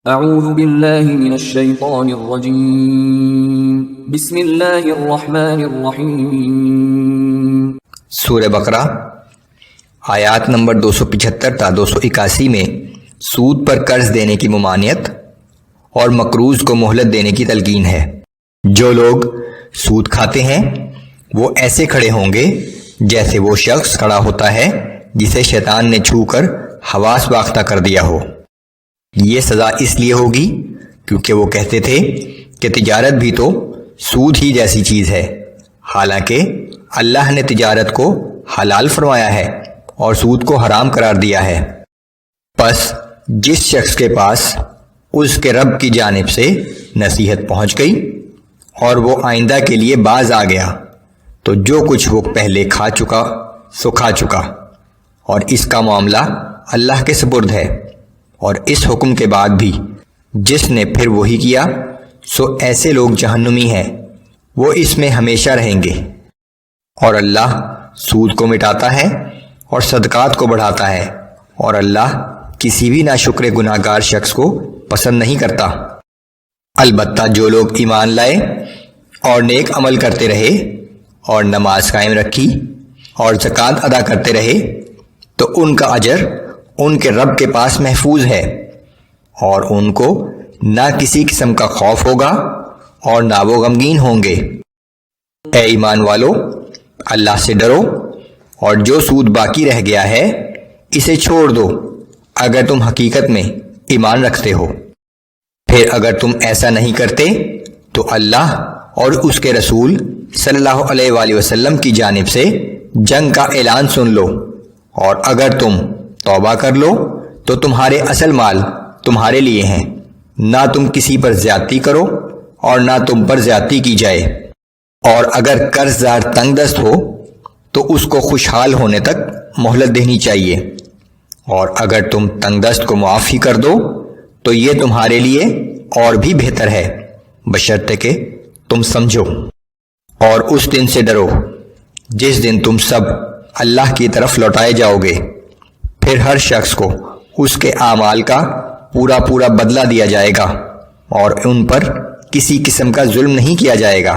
اعوذ باللہ من الشیطان الرجیم بسم اللہ الرحمن الرحیم۔ سورہ بقرہ آیات نمبر 275 تا 281 میں سود پر قرض دینے کی ممانعت اور مقروض کو مہلت دینے کی تلقین ہے۔ جو لوگ سود کھاتے ہیں وہ ایسے کھڑے ہوں گے جیسے وہ شخص کھڑا ہوتا ہے جسے شیطان نے چھو کر حواس باختہ کر دیا ہو۔ یہ سزا اس لیے ہوگی کیونکہ وہ کہتے تھے کہ تجارت بھی تو سود ہی جیسی چیز ہے، حالانکہ اللہ نے تجارت کو حلال فرمایا ہے اور سود کو حرام قرار دیا ہے۔ پس جس شخص کے پاس اس کے رب کی جانب سے نصیحت پہنچ گئی اور وہ آئندہ کے لیے باز آ گیا تو جو کچھ وہ پہلے کھا چکا سو کھا چکا، اور اس کا معاملہ اللہ کے سپرد ہے۔ اور اس حکم کے بعد بھی جس نے پھر وہی کیا سو ایسے لوگ جہنمی ہیں، وہ اس میں ہمیشہ رہیں گے۔ اور اللہ سود کو مٹاتا ہے اور صدقات کو بڑھاتا ہے، اور اللہ کسی بھی ناشکر گناہ گار شخص کو پسند نہیں کرتا۔ البتہ جو لوگ ایمان لائے اور نیک عمل کرتے رہے اور نماز قائم رکھی اور زکوٰۃ ادا کرتے رہے تو ان کا اجر ان کے رب کے پاس محفوظ ہے، اور ان کو نہ کسی قسم کا خوف ہوگا اور نہ وہ غمگین ہوں گے۔ اے ایمان والو، اللہ سے ڈرو اور جو سود باقی رہ گیا ہے اسے چھوڑ دو اگر تم حقیقت میں ایمان رکھتے ہو۔ پھر اگر تم ایسا نہیں کرتے تو اللہ اور اس کے رسول صلی اللہ علیہ وآلہ وسلم کی جانب سے جنگ کا اعلان سن لو، اور اگر تم توبہ کر لو تو تمہارے اصل مال تمہارے لیے ہیں، نہ تم کسی پر زیادتی کرو اور نہ تم پر زیادتی کی جائے۔ اور اگر قرض دار تنگ دست ہو تو اس کو خوشحال ہونے تک مہلت دینی چاہیے، اور اگر تم تنگ دست کو معاف ہی کر دو تو یہ تمہارے لیے اور بھی بہتر ہے، بشرطے کہ تم سمجھو۔ اور اس دن سے ڈرو جس دن تم سب اللہ کی طرف لوٹائے جاؤ گے، پھر ہر شخص کو اس کے اعمال کا پورا بدلہ دیا جائے گا اور ان پر کسی قسم کا ظلم نہیں کیا جائے گا۔